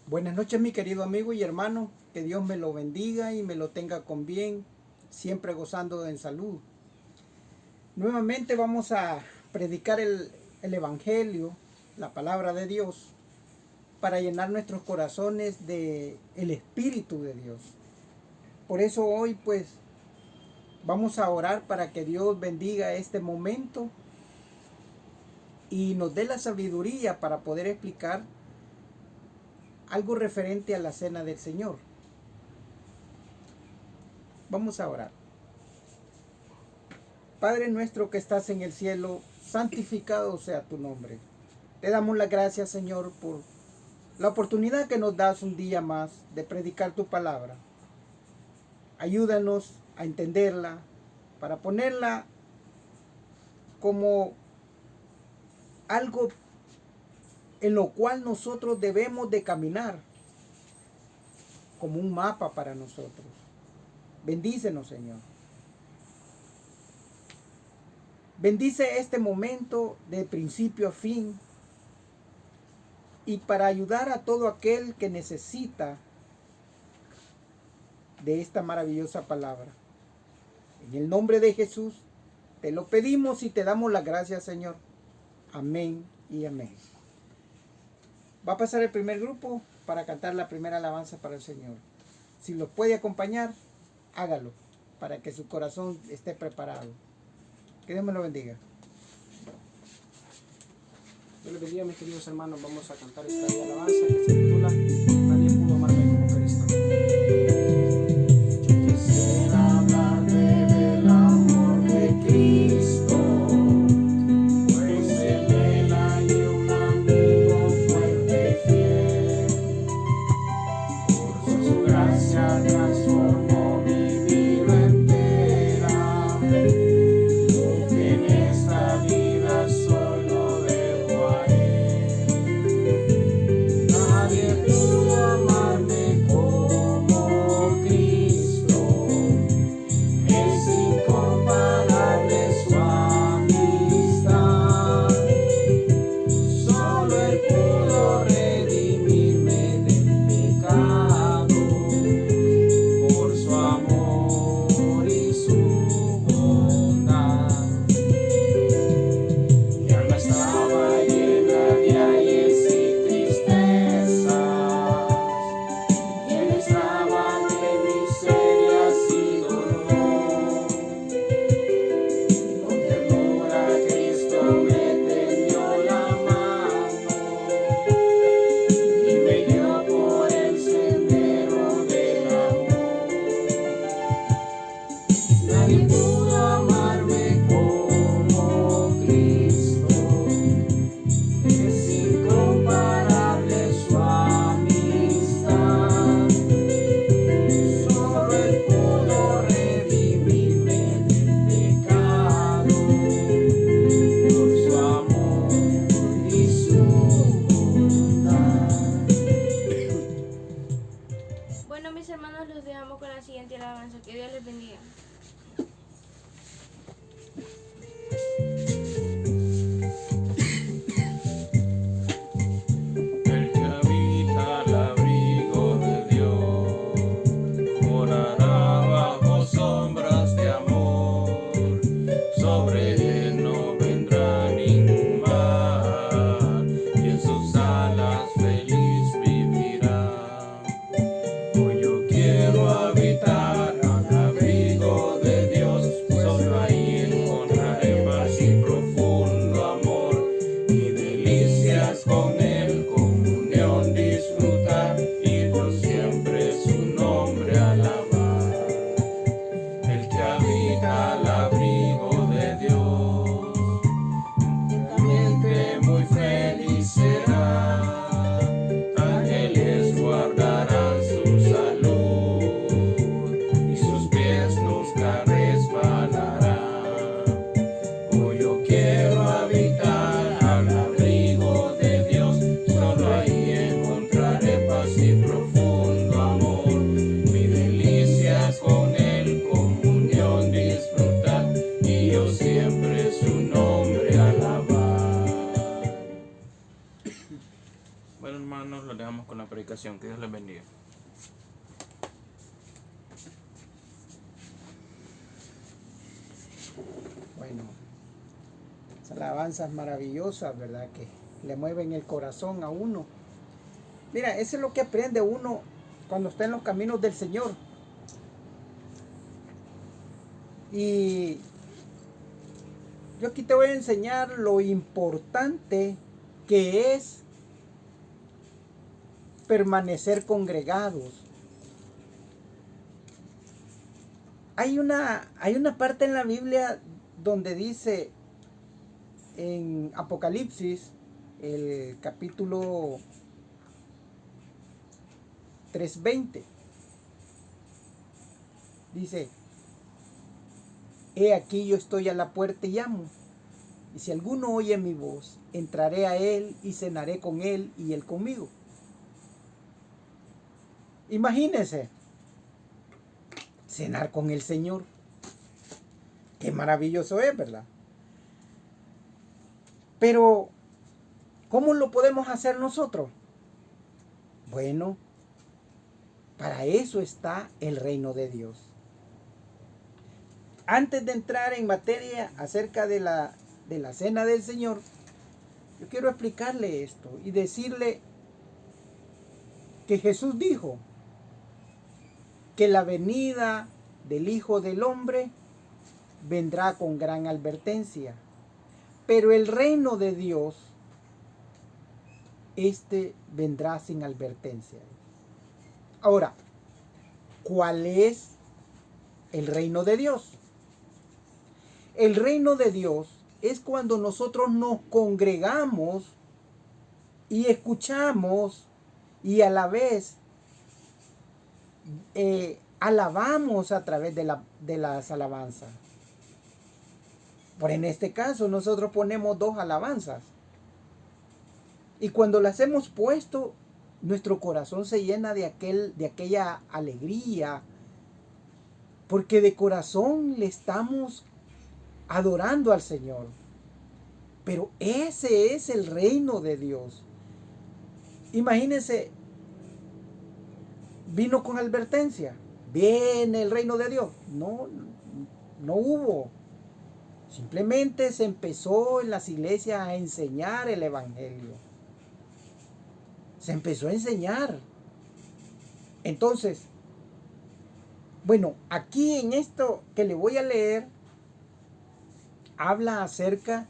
Buenas noches, mi querido amigo y hermano. Que Dios me lo bendiga y me lo tenga con bien, siempre gozando en salud. Nuevamente vamos a predicar el Evangelio, la palabra de Dios, para llenar nuestros corazones de el Espíritu de Dios. Por eso hoy pues vamos a orar para que Dios bendiga este momento y nos dé la sabiduría para poder explicar algo referente a la cena del Señor. Vamos a orar. Padre nuestro que estás en el cielo, santificado sea tu nombre. Te damos las gracias, Señor, por la oportunidad que nos das un día más de predicar tu palabra. Ayúdanos a entenderla, para ponerla como algo en lo cual nosotros debemos de caminar, como un mapa para nosotros. Bendícenos, Señor. Bendice este momento de principio a fin y para ayudar a todo aquel que necesita de esta maravillosa palabra. En el nombre de Jesús te lo pedimos y te damos las gracias, Señor. Amén y amén. Va a pasar el primer grupo para cantar la primera alabanza para el Señor. Si los puede acompañar, hágalo para que su corazón esté preparado. Que Dios me lo bendiga. Dios les bendiga, mis queridos hermanos. Vamos a cantar esta bella alabanza que se titula Nadie pudo amarme como Cristo. Yo quisiera hablarte del amor de Cristo, pues en él hay un amigo fuerte y fiel. Por su gracia transformó mi vida entera. En esta vida solo debo a él. Nadie pudo amarme como Cristo. Es incomparable su amistad. Solo él pudo redimirme del pecado por su amor y su bondad. Mi alma estaba llena de ayes y tristezas, y él estaba de miserias y dolor. Con ternura Cristo me tendió la mano y me guió por el sendero del amor. Nadie pudo amarme como Cristo. Es incomparable su amistad. Solo él pudo redimirme del pecado por su amor y su bondad. Bueno, mis hermanos, los dejamos con la siguiente alabanza. Que Dios les bendiga. El que habita al abrigo de Dios morará bajo sombras de amor. Sobre él no vendrá ningún mal y en sus alas feliz vivirá. Hoy yo quiero habitar al abrigo hermanos, los dejamos con la predicación. Que Dios les bendiga. Bueno, esas alabanzas maravillosas, ¿verdad? Que le mueven el corazón a uno. Mira, eso es lo que aprende uno cuando está en los caminos del Señor. Y yo aquí te voy a enseñar lo importante que es permanecer congregados. Hay una parte en la Biblia donde dice en Apocalipsis, el capítulo 3:20, dice: he aquí yo estoy a la puerta y llamo, y si alguno oye mi voz, entraré a él y cenaré con él y él conmigo. Imagínense, cenar con el Señor. Qué maravilloso es, ¿verdad? Pero, ¿cómo lo podemos hacer nosotros? Bueno, para eso está el reino de Dios. Antes de entrar en materia acerca de la cena del Señor, yo quiero explicarle esto y decirle que Jesús dijo que la venida del Hijo del Hombre vendrá con gran advertencia, pero el reino de Dios, vendrá sin advertencia. Ahora, ¿cuál es el reino de Dios? El reino de Dios es cuando nosotros nos congregamos y escuchamos y a la vez alabamos a través de las alabanzas. Por en este caso nosotros ponemos 2 alabanzas. Y cuando las hemos puesto, nuestro corazón se llena de aquella alegría, porque de corazón le estamos adorando al Señor. Pero ese es el reino de Dios. Imagínense, vino con advertencia. Viene el reino de Dios. No hubo. Simplemente se empezó en las iglesias a enseñar el evangelio. Se empezó a enseñar. Entonces, bueno, aquí en esto que le voy a leer, habla acerca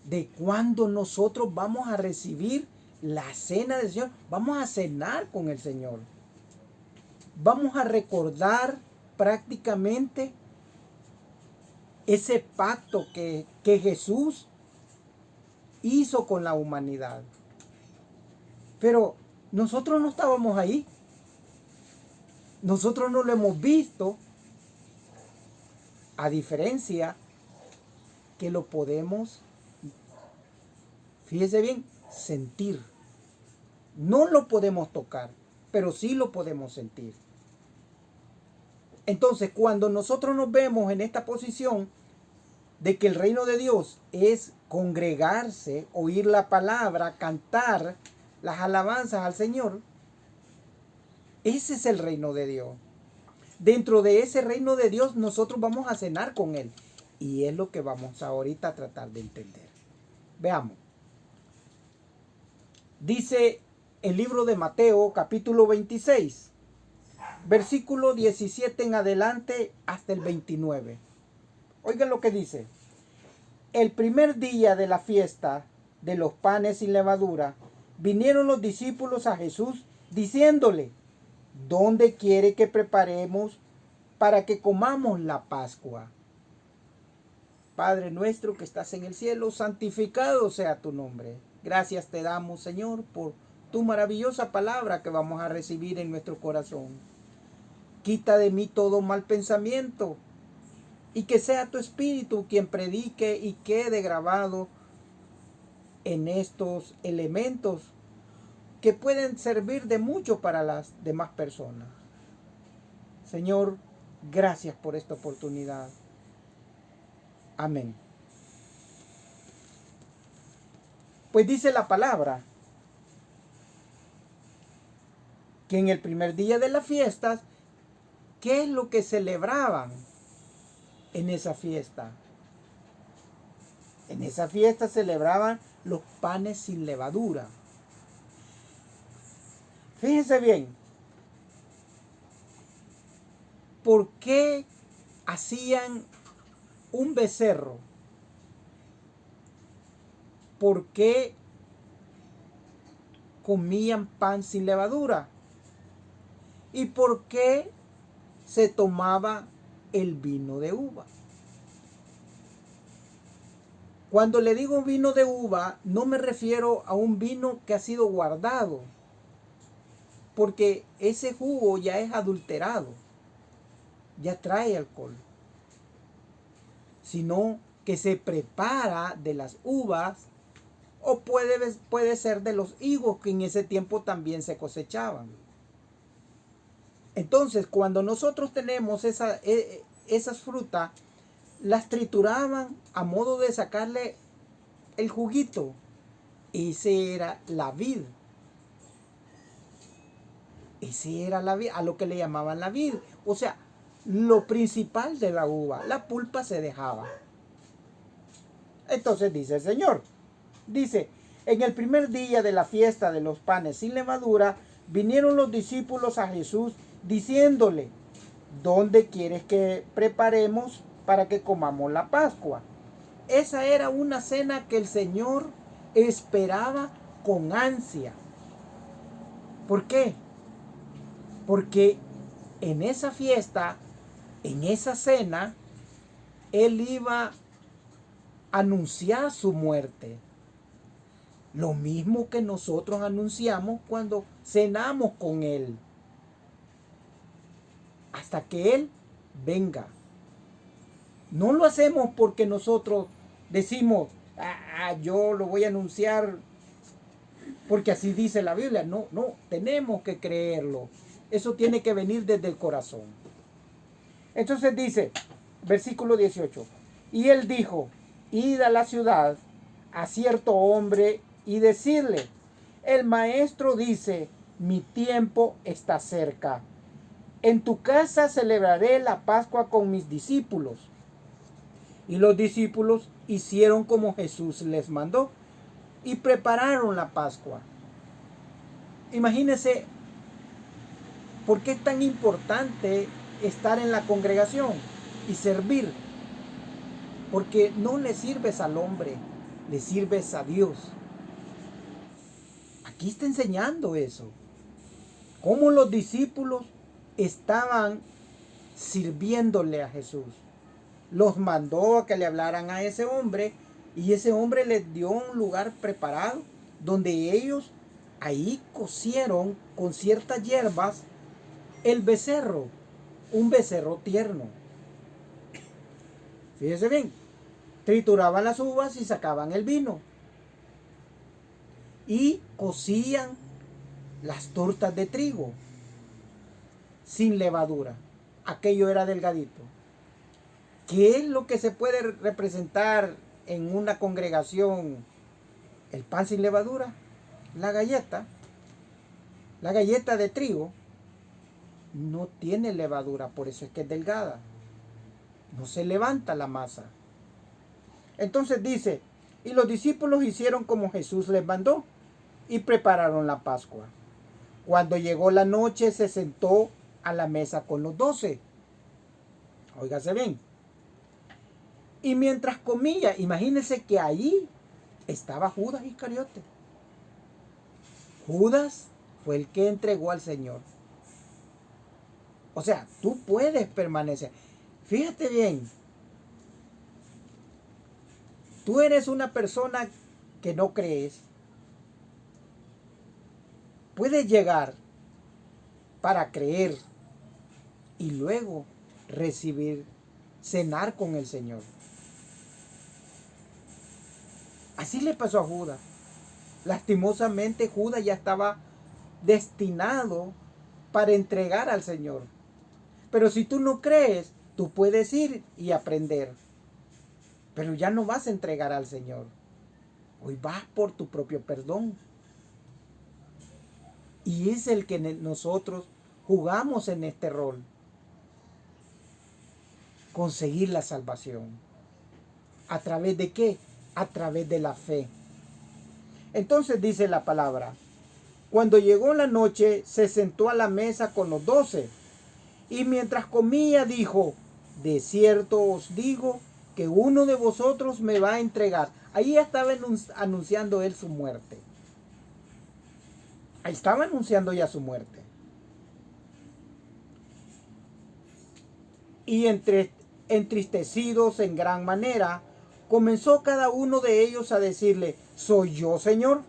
de cuando nosotros vamos a recibir la cena del Señor. Vamos a cenar con el Señor. Vamos a recordar prácticamente ese pacto que Jesús hizo con la humanidad. Pero nosotros no estábamos ahí. Nosotros no lo hemos visto. A diferencia que lo podemos, fíjese bien, sentir. No lo podemos tocar, pero sí lo podemos sentir. Entonces, cuando nosotros nos vemos en esta posición de que el reino de Dios es congregarse, oír la palabra, cantar las alabanzas al Señor, ese es el reino de Dios. Dentro de ese reino de Dios nosotros vamos a cenar con Él. Y es lo que vamos ahorita a tratar de entender. Veamos. Dice el libro de Mateo, capítulo 26, versículo 17 en adelante hasta el 29. Oigan lo que dice. El primer día de la fiesta de los panes sin levadura, vinieron los discípulos a Jesús diciéndole: ¿dónde quiere que preparemos para que comamos la Pascua? Padre nuestro que estás en el cielo, santificado sea tu nombre. Gracias te damos, Señor, por tu maravillosa palabra que vamos a recibir en nuestro corazón. Quita de mí todo mal pensamiento y que sea tu Espíritu quien predique y quede grabado en estos elementos que pueden servir de mucho para las demás personas. Señor, gracias por esta oportunidad. Amén. Pues dice la palabra que en el primer día de las fiestas, ¿qué es lo que celebraban en esa fiesta? En esa fiesta celebraban los panes sin levadura. Fíjense bien, ¿por qué hacían un becerro? ¿Por qué comían pan sin levadura? ¿Y por qué se tomaba el vino de uva? Cuando le digo vino de uva, no me refiero a un vino que ha sido guardado, porque ese jugo ya es adulterado, ya trae alcohol, sino que se prepara de las uvas, o puede ser de los higos que en ese tiempo también se cosechaban. Entonces, cuando nosotros tenemos esas frutas, las trituraban a modo de sacarle el juguito. Ese era la vid. Ese era la vid, a lo que le llamaban la vid. O sea, lo principal de la uva, la pulpa se dejaba. Entonces dice el Señor, dice, en el primer día de la fiesta de los panes sin levadura, vinieron los discípulos a Jesús diciéndole, ¿dónde quieres que preparemos para que comamos la Pascua? Esa era una cena que el Señor esperaba con ansia. ¿Por qué? Porque en esa fiesta, en esa cena, Él iba a anunciar su muerte. Lo mismo que nosotros anunciamos cuando cenamos con Él. Hasta que Él venga. No lo hacemos porque nosotros decimos, yo lo voy a anunciar porque así dice la Biblia. No, tenemos que creerlo. Eso tiene que venir desde el corazón. Entonces dice, versículo 18, y Él dijo, id a la ciudad a cierto hombre y decirle, el maestro dice, mi tiempo está cerca. En tu casa celebraré la Pascua con mis discípulos. Y los discípulos hicieron como Jesús les mandó y prepararon la Pascua. Imagínense, ¿por qué es tan importante estar en la congregación y servir? Porque no le sirves al hombre, le sirves a Dios. Aquí está enseñando eso. Cómo los discípulos estaban sirviéndole a Jesús. Los mandó a que le hablaran a ese hombre y ese hombre les dio un lugar preparado donde ellos ahí cocieron con ciertas hierbas el becerro, un becerro tierno. Fíjense bien, trituraban las uvas y sacaban el vino y cocían las tortas de trigo sin levadura. Aquello era delgadito. ¿Qué es lo que se puede representar en una congregación? El pan sin levadura, la galleta de trigo no tiene levadura, por eso es que es delgada. No se levanta la masa. Entonces dice, y los discípulos hicieron como Jesús les mandó y prepararon la Pascua. Cuando llegó la noche se sentó a la mesa con los 12. Óigase bien. Y mientras comía, imagínense que ahí estaba Judas Iscariote. Judas fue el que entregó al Señor. O sea, tú puedes permanecer. Fíjate bien. Tú eres una persona que no crees. Puedes llegar para creer y luego recibir, cenar con el Señor. Así le pasó a Judas. Lastimosamente Judas ya estaba destinado para entregar al Señor. Pero si tú no crees, tú puedes ir y aprender. Pero ya no vas a entregar al Señor. Hoy vas por tu propio perdón. Y es el que nosotros jugamos en este rol. Conseguir la salvación. ¿A través de qué? A través de la fe. Entonces dice la palabra: cuando llegó la noche, se sentó a la mesa con los 12. Y mientras comía dijo: de cierto os digo que uno de vosotros me va a entregar. Ahí estaba anunciando él su muerte. Ahí estaba anunciando ya su muerte. Y entristecidos en gran manera, comenzó cada uno de ellos a decirle: ¿soy yo, Señor?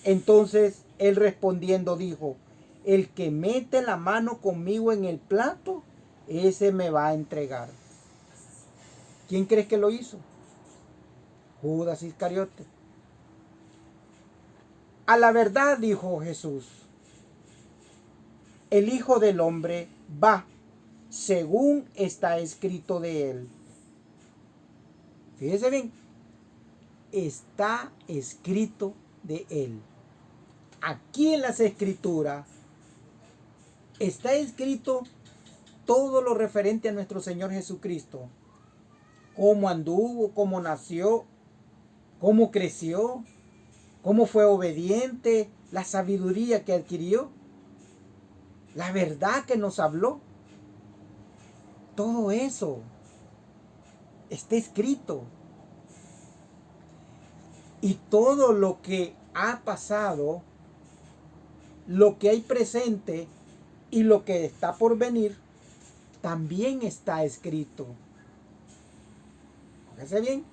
Entonces él respondiendo dijo: el que mete la mano conmigo en el plato, ese me va a entregar. ¿Quién crees que lo hizo? Judas Iscariote. A la verdad, dijo Jesús, el Hijo del Hombre va según está escrito de él. Fíjese bien, está escrito de él. Aquí en las Escrituras está escrito todo lo referente a nuestro Señor Jesucristo. Cómo anduvo, cómo nació, cómo creció, cómo fue obediente, la sabiduría que adquirió, la verdad que nos habló. Todo eso está escrito. Y todo lo que ha pasado, lo que hay presente y lo que está por venir, también está escrito. Fíjese bien.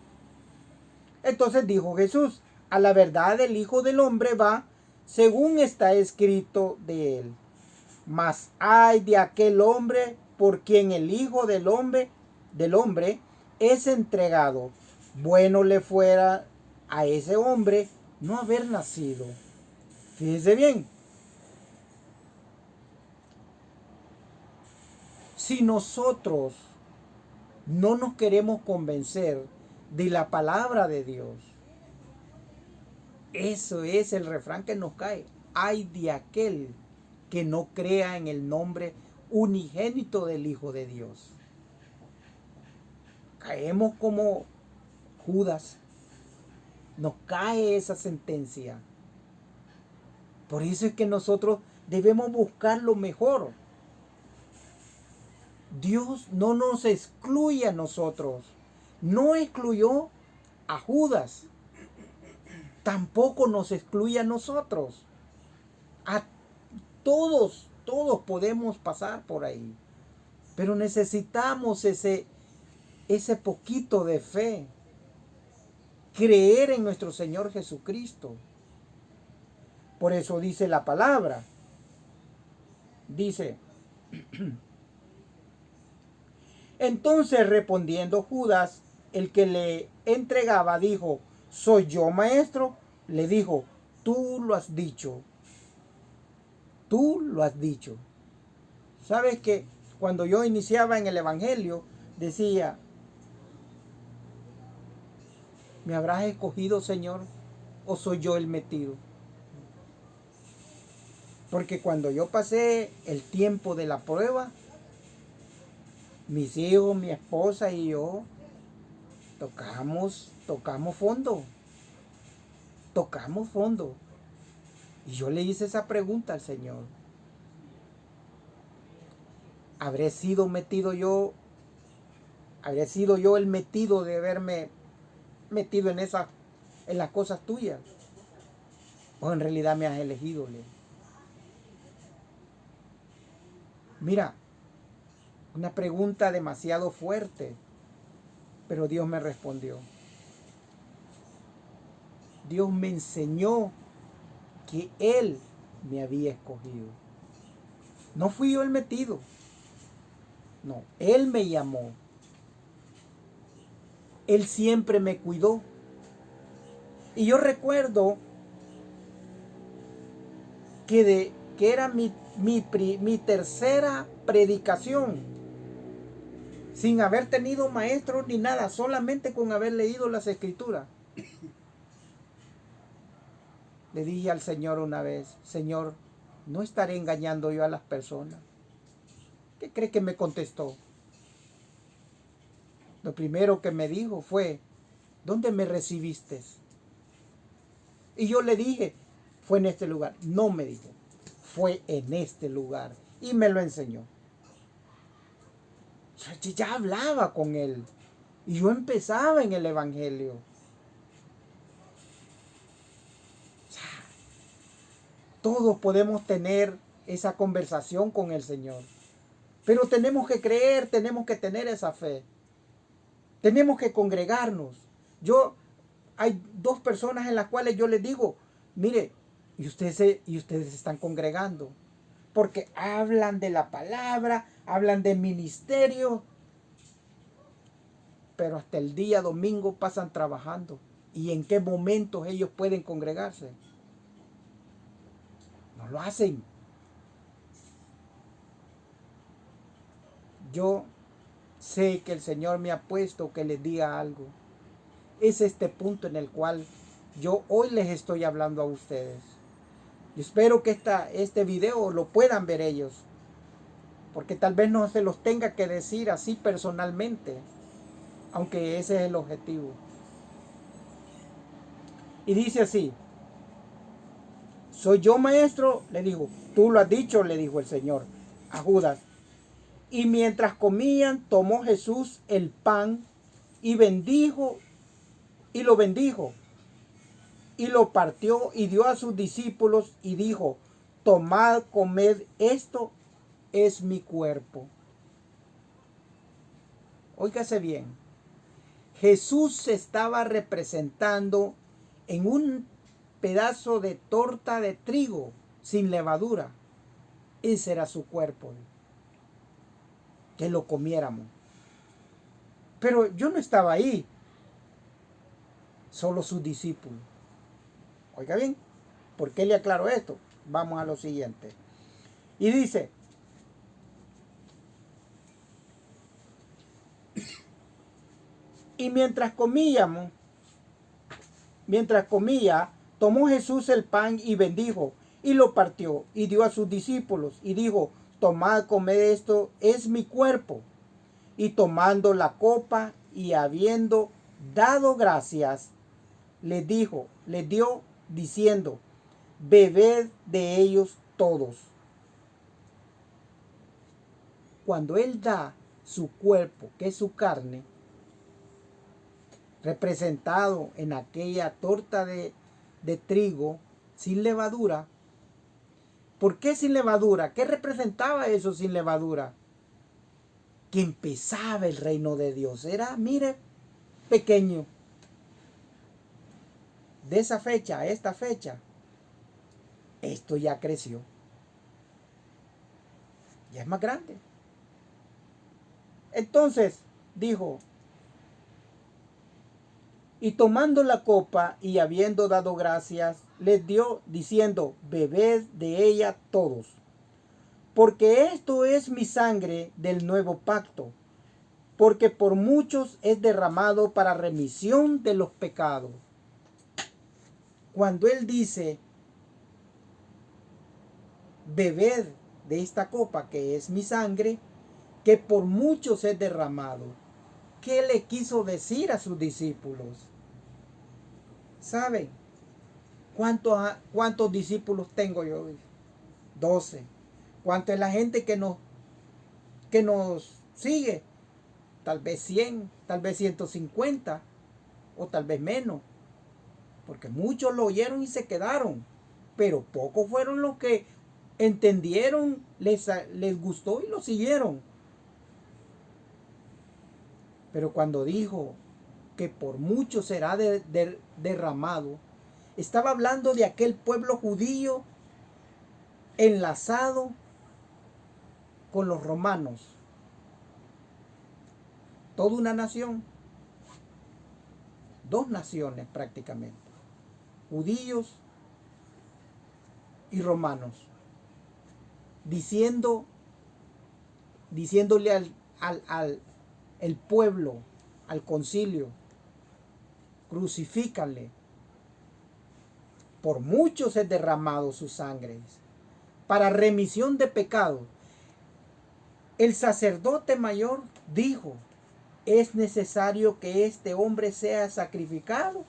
Entonces dijo Jesús: a la verdad el Hijo del Hombre va según está escrito de él. Mas ay de aquel hombre por quien el Hijo del Hombre es entregado. Bueno le fuera a ese hombre no haber nacido. Fíjese bien. Si nosotros no nos queremos convencer de la palabra de Dios, eso es el refrán que nos cae. Ay de aquel que no crea en el nombre unigénito del Hijo de Dios. Caemos como Judas. Nos cae esa sentencia. Por eso es que nosotros debemos buscar lo mejor. Dios no nos excluye a nosotros. No excluyó a Judas. Tampoco nos excluye a nosotros. A todos podemos pasar por ahí. Pero necesitamos ese poquito de fe. Creer en nuestro Señor Jesucristo. Por eso dice la palabra. Dice: entonces respondiendo Judas, el que le entregaba, dijo: ¿soy yo, maestro? Le dijo: tú lo has dicho. Tú lo has dicho. ¿Sabes que cuando yo iniciaba en el Evangelio, decía: ¿me habrás escogido, Señor? ¿O soy yo el metido? Porque cuando yo pasé el tiempo de la prueba, mis hijos, mi esposa y yo tocamos fondo. Tocamos fondo. Y yo le hice esa pregunta al Señor: ¿habré sido yo el metido de haberme metido en las cosas tuyas? ¿O en realidad me has elegido? Mira, una pregunta demasiado fuerte, pero Dios me respondió. Dios me enseñó que Él me había escogido. No fui yo el metido. No, Él me llamó. Él siempre me cuidó. Y yo recuerdo que era mi tercera predicación, sin haber tenido maestros ni nada, solamente con haber leído las Escrituras. Le dije al Señor una vez, Señor, ¿no estaré engañando yo a las personas? ¿Qué cree que me contestó? Lo primero que me dijo fue, ¿dónde me recibiste? Y yo le dije, fue en este lugar. No, me dijo, fue en este lugar. Y me lo enseñó. Yo ya hablaba con él. Y yo empezaba en el Evangelio. Todos podemos tener esa conversación con el Señor. Pero tenemos que creer, tenemos que tener esa fe. Tenemos que congregarnos. Hay dos personas en las cuales yo les digo, mire, y ustedes se están congregando. Porque hablan de la palabra, hablan de ministerio. Pero hasta el día domingo pasan trabajando. ¿Y en qué momentos ellos pueden congregarse? No lo hacen. Yo sé que el Señor me ha puesto que les diga algo. Es este punto en el cual yo hoy les estoy hablando a ustedes. Yo espero que este video lo puedan ver ellos. Porque tal vez no se los tenga que decir así personalmente. Aunque ese es el objetivo. Y dice así. ¿Soy yo, maestro? Le dijo. Tú lo has dicho, le dijo el Señor a Judas. Y mientras comían, tomó Jesús el pan y bendijo, y lo bendijo, y lo partió y dio a sus discípulos y dijo, tomad, comed, esto es mi cuerpo. Óigase bien, Jesús se estaba representando en un pedazo de torta de trigo sin levadura. Ese era su cuerpo. Que lo comiéramos. Pero yo no estaba ahí. Solo sus discípulos. Oiga bien, ¿por qué le aclaro esto? Vamos a lo siguiente. Y dice, y mientras comía, tomó Jesús el pan y bendijo, y lo partió, y dio a sus discípulos, y dijo, tomad, comed, esto es mi cuerpo. Y tomando la copa, y habiendo dado gracias, les dio, diciendo, bebed de ellos todos. Cuando Él da su cuerpo, que es su carne, representado en aquella torta de trigo sin levadura. ¿Por qué sin levadura? ¿Qué representaba eso sin levadura? Que empezaba el reino de Dios. Era, mire, pequeño. De esa fecha a esta fecha, esto ya creció. Ya es más grande. Entonces dijo, y tomando la copa y habiendo dado gracias, les dio diciendo, bebed de ella todos, porque esto es mi sangre del nuevo pacto, porque por muchos es derramado para remisión de los pecados. Cuando Él dice, bebed de esta copa que es mi sangre, que por muchos es derramado, ¿qué le quiso decir a sus discípulos? ¿Saben cuántos discípulos tengo yo? 12. ¿Cuánto es la gente que nos sigue? Tal vez 100, tal vez 150 o tal vez menos. Porque muchos lo oyeron y se quedaron. Pero pocos fueron los que entendieron, les gustó y lo siguieron. Pero cuando dijo que por mucho será derramado, estaba hablando de aquel pueblo judío enlazado con los romanos. Toda una nación. Dos naciones prácticamente. Judíos y romanos. Diciéndole al pueblo, al concilio, crucifícale. por muchos es derramado su sangre, para remisión de pecados. El sacerdote mayor dijo, es necesario que este hombre sea sacrificado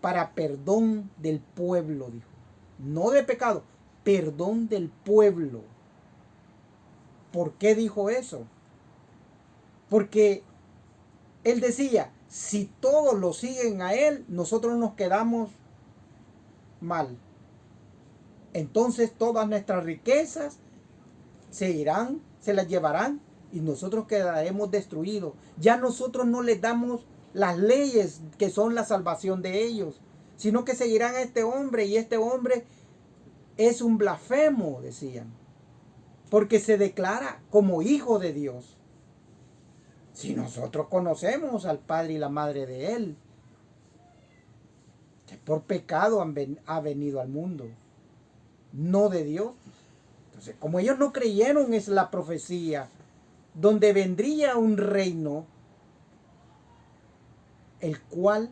para perdón del pueblo, dijo. No de pecado, perdón del pueblo. ¿Por qué dijo eso? Porque él decía, si todos lo siguen a él, nosotros nos quedamos mal. Entonces todas nuestras riquezas se irán, se las llevarán y nosotros quedaremos destruidos. Ya nosotros no les damos las leyes que son la salvación de ellos, sino que seguirán a este hombre, y este hombre es un blasfemo, decían, porque se declara como hijo de Dios. Si nosotros conocemos al padre y la madre de él, que por pecado ha venido al mundo, no de Dios. Entonces, como ellos no creyeron es la profecía, donde vendría un reino, el cual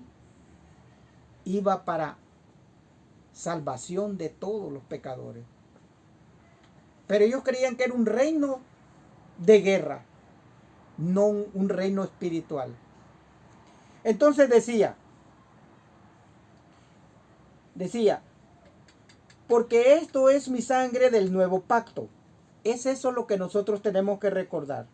iba para salvación de todos los pecadores. Pero ellos creían que era un reino de guerra, no un reino espiritual. Entonces decía, porque esto es mi sangre del nuevo pacto. Es eso lo que nosotros tenemos que recordar,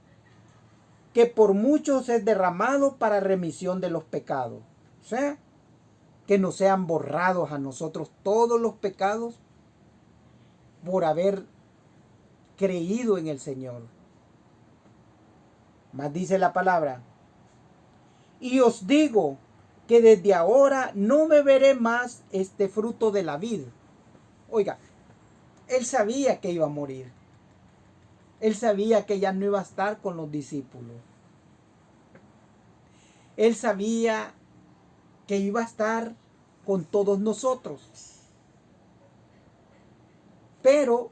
que por muchos es derramado para remisión de los pecados. O sea, que nos sean borrados a nosotros todos los pecados por haber creído en el Señor. Más dice la palabra, y os digo que desde ahora no beberé más este fruto de la vid. Oiga, él sabía que iba a morir. Él sabía que ya no iba a estar con los discípulos. Él sabía que iba a estar con todos nosotros. Pero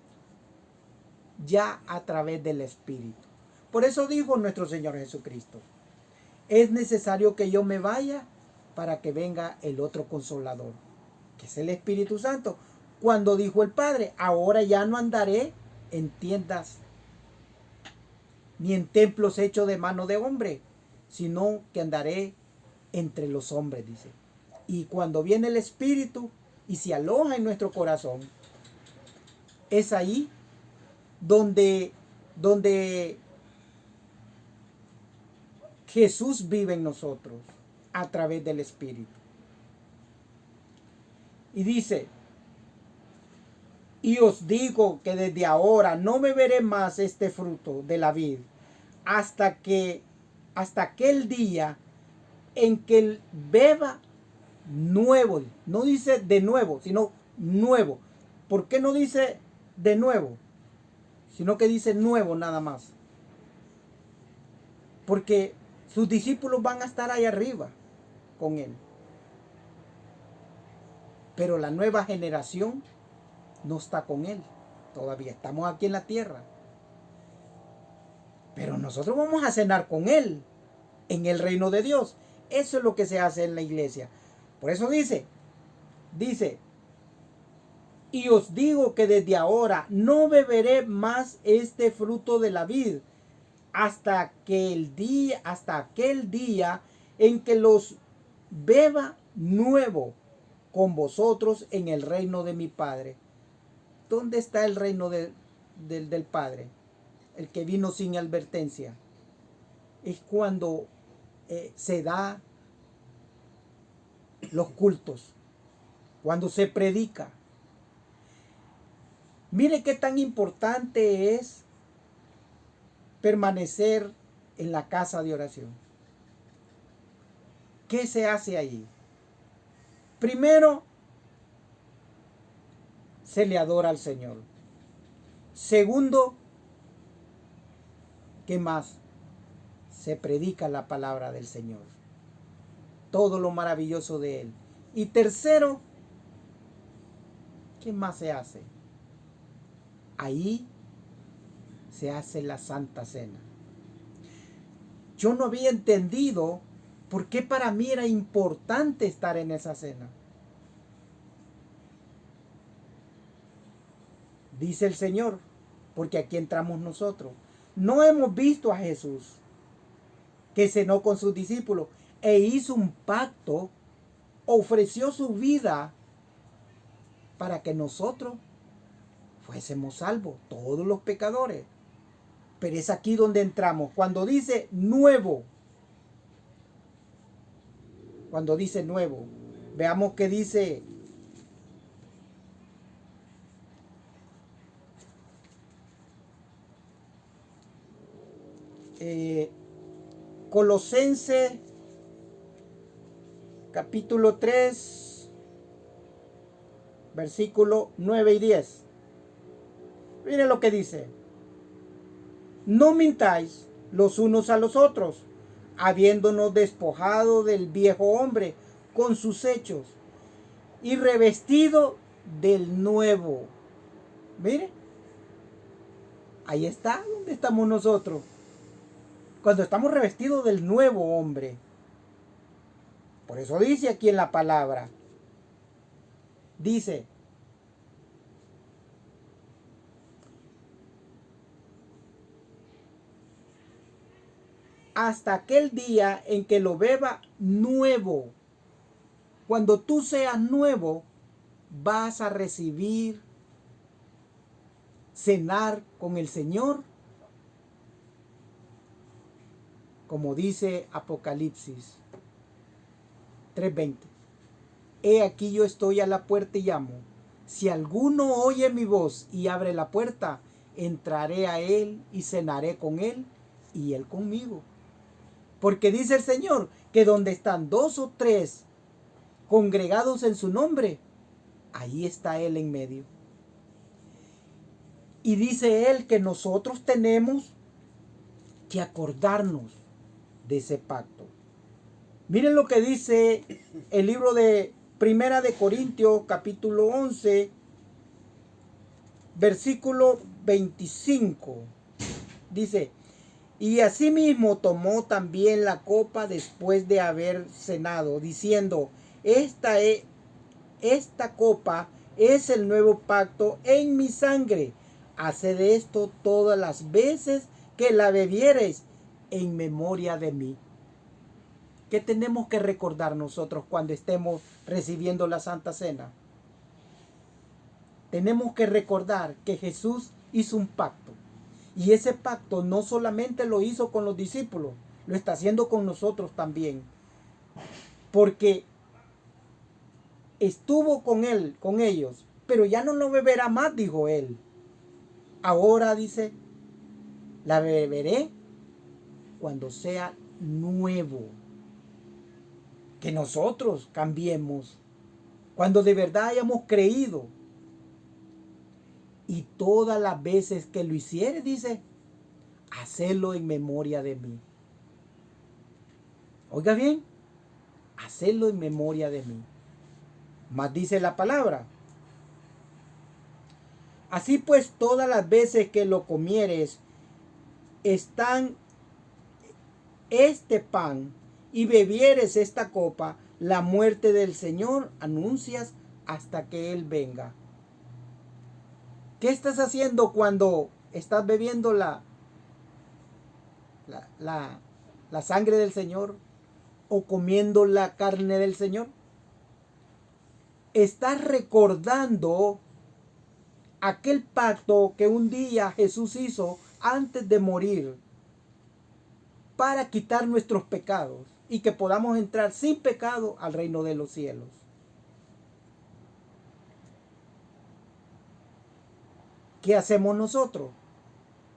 ya a través del Espíritu. Por eso dijo nuestro Señor Jesucristo, es necesario que yo me vaya para que venga el otro Consolador, que es el Espíritu Santo. Cuando dijo el Padre, ahora ya no andaré en tiendas ni en templos hechos de mano de hombre, sino que andaré entre los hombres, dice. Y cuando viene el Espíritu y se aloja en nuestro corazón, es ahí donde Jesús vive en nosotros a través del Espíritu. Y dice, y os digo que desde ahora no beberé más este fruto de la vid hasta aquel día en que el beba nuevo. No dice de nuevo, sino nuevo. ¿Por qué no dice de nuevo? Sino que dice nuevo nada más. Porque sus discípulos van a estar ahí arriba con él. Pero la nueva generación no está con él. Todavía estamos aquí en la tierra. Pero nosotros vamos a cenar con él en el reino de Dios. Eso es lo que se hace en la iglesia. Por eso dice, y os digo que desde ahora no beberé más este fruto de la vid hasta aquel día en que los beba nuevo con vosotros en el reino de mi Padre. ¿Dónde está el reino del Padre? El que vino sin advertencia. Es cuando se da los cultos, cuando se predica. Mire qué tan importante es permanecer en la casa de oración. ¿Qué se hace allí? Primero, se le adora al Señor. Segundo, ¿qué más? Se predica la palabra del Señor. Todo lo maravilloso de Él. Y tercero, ¿qué más se hace? Ahí se hace la Santa Cena. Yo no había entendido por qué para mí era importante estar en esa cena. dice el Señor, porque aquí entramos nosotros. No hemos visto a Jesús que cenó con sus discípulos e hizo un pacto, ofreció su vida para que nosotros fuésemos salvos, todos los pecadores. Pero es aquí donde entramos, cuando dice nuevo. Cuando dice nuevo, veamos que dice Colosenses capítulo 3, versículo 9 y 10. Miren lo que dice. No mintáis los unos a los otros, habiéndonos despojado del viejo hombre con sus hechos y revestido del nuevo. Mire, ahí está donde estamos nosotros. Cuando estamos revestidos del nuevo hombre. Por eso dice aquí en la palabra. Dice, hasta aquel día en que lo beba nuevo. Cuando tú seas nuevo, vas a recibir, cenar con el Señor, como dice Apocalipsis 3:20. He aquí yo estoy a la puerta y llamo. Si alguno oye mi voz y abre la puerta, entraré a él y cenaré con él y él conmigo. Porque dice el Señor que donde están 2 o 3 congregados en su nombre, ahí está Él en medio. Y dice Él que nosotros tenemos que acordarnos de ese pacto. Miren lo que dice el libro de Primera de Corintios, capítulo 11, versículo 25. Dice, y asimismo tomó también la copa después de haber cenado, diciendo, esta copa es el nuevo pacto en mi sangre. Haced esto todas las veces que la bebiereis en memoria de mí. ¿Qué tenemos que recordar nosotros cuando estemos recibiendo la Santa Cena? Tenemos que recordar que Jesús hizo un pacto. Y ese pacto no solamente lo hizo con los discípulos, lo está haciendo con nosotros también. Porque estuvo con él, con ellos, pero ya no lo beberá más, dijo él. Ahora dice, la beberé cuando sea nuevo. Que nosotros cambiemos, cuando de verdad hayamos creído. Y todas las veces que lo hiciere, dice, hacedlo en memoria de mí. Oiga bien, hacedlo en memoria de mí. Más dice la palabra. Así pues, todas las veces que lo comieres, están este pan y bebieres esta copa, la muerte del Señor anuncias hasta que Él venga. ¿Qué estás haciendo cuando estás bebiendo la sangre del Señor o comiendo la carne del Señor? Estás recordando aquel pacto que un día Jesús hizo antes de morir para quitar nuestros pecados y que podamos entrar sin pecado al reino de los cielos. ¿Qué hacemos nosotros?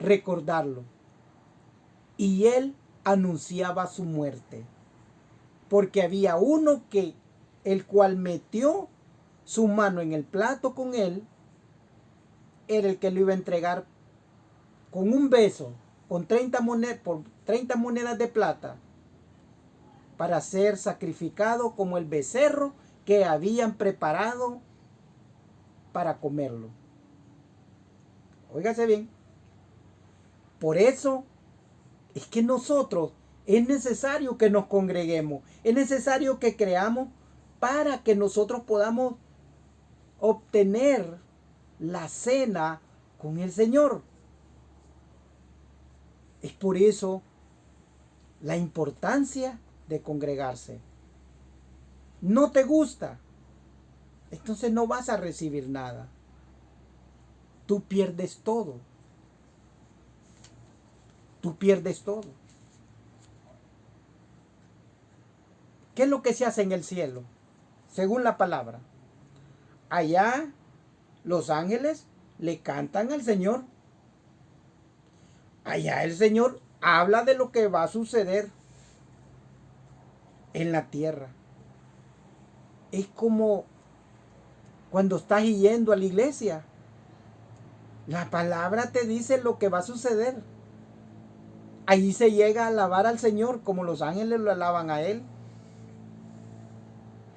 Recordarlo. Y él anunciaba su muerte. Porque había uno el cual metió su mano en el plato con él, era el que lo iba a entregar con un beso, por 30 monedas de plata, para ser sacrificado como el becerro que habían preparado para comerlo. Óigase bien. Por eso es que nosotros es necesario que nos congreguemos. Es necesario que creamos para que nosotros podamos obtener la cena con el Señor. Es por eso la importancia de congregarse. No te gusta, entonces no vas a recibir nada. Tú pierdes todo. Tú pierdes todo. ¿Qué es lo que se hace en el cielo? Según la palabra. Allá los ángeles le cantan al Señor. Allá el Señor habla de lo que va a suceder en la tierra. Es como cuando estás yendo a la iglesia. La palabra te dice lo que va a suceder. Ahí se llega a alabar al Señor como los ángeles lo alaban a Él.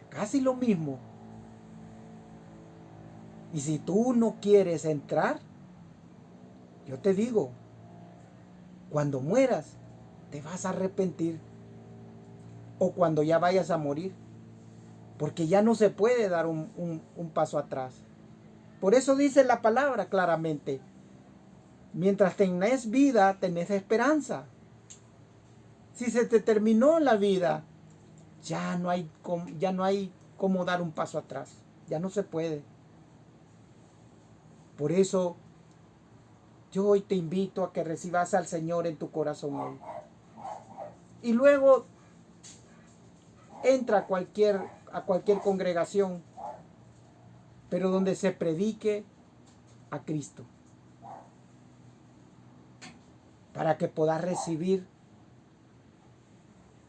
Casi lo mismo. Y si tú no quieres entrar, yo te digo, cuando mueras, te vas a arrepentir. O cuando ya vayas a morir. Porque ya no se puede dar un paso atrás. Por eso dice la palabra claramente. Mientras tenés vida, tenés esperanza. Si se te terminó la vida, ya no hay cómo dar un paso atrás. Ya no se puede. Por eso, yo hoy te invito a que recibas al Señor en tu corazón hoy. Y luego, entra a cualquier congregación, pero donde se predique a Cristo. Para que puedas recibir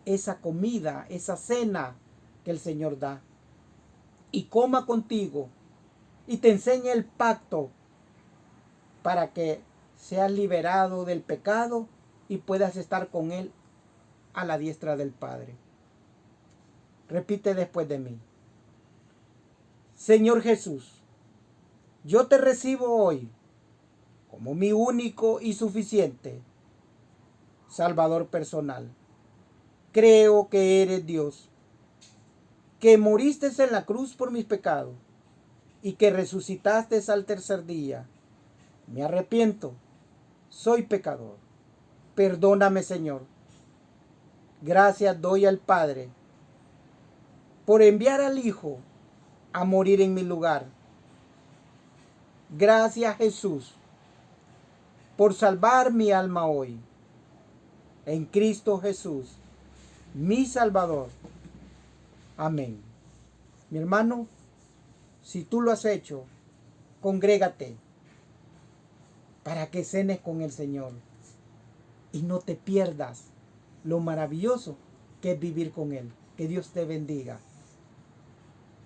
esa comida, esa cena que el Señor da. Y coma contigo y te enseñe el pacto para que seas liberado del pecado y puedas estar con Él a la diestra del Padre. Repite después de mí. Señor Jesús, yo te recibo hoy como mi único y suficiente Salvador personal. Creo que eres Dios, que moriste en la cruz por mis pecados y que resucitaste al tercer día. Me arrepiento, soy pecador. Perdóname, Señor. Gracias doy al Padre por enviar al Hijo a morir en mi lugar. Gracias, Jesús, por salvar mi alma hoy. En Cristo Jesús, mi Salvador. Amén. Mi hermano, si tú lo has hecho, congrégate para que cenes con el Señor y no te pierdas lo maravilloso que es vivir con Él. Que Dios te bendiga.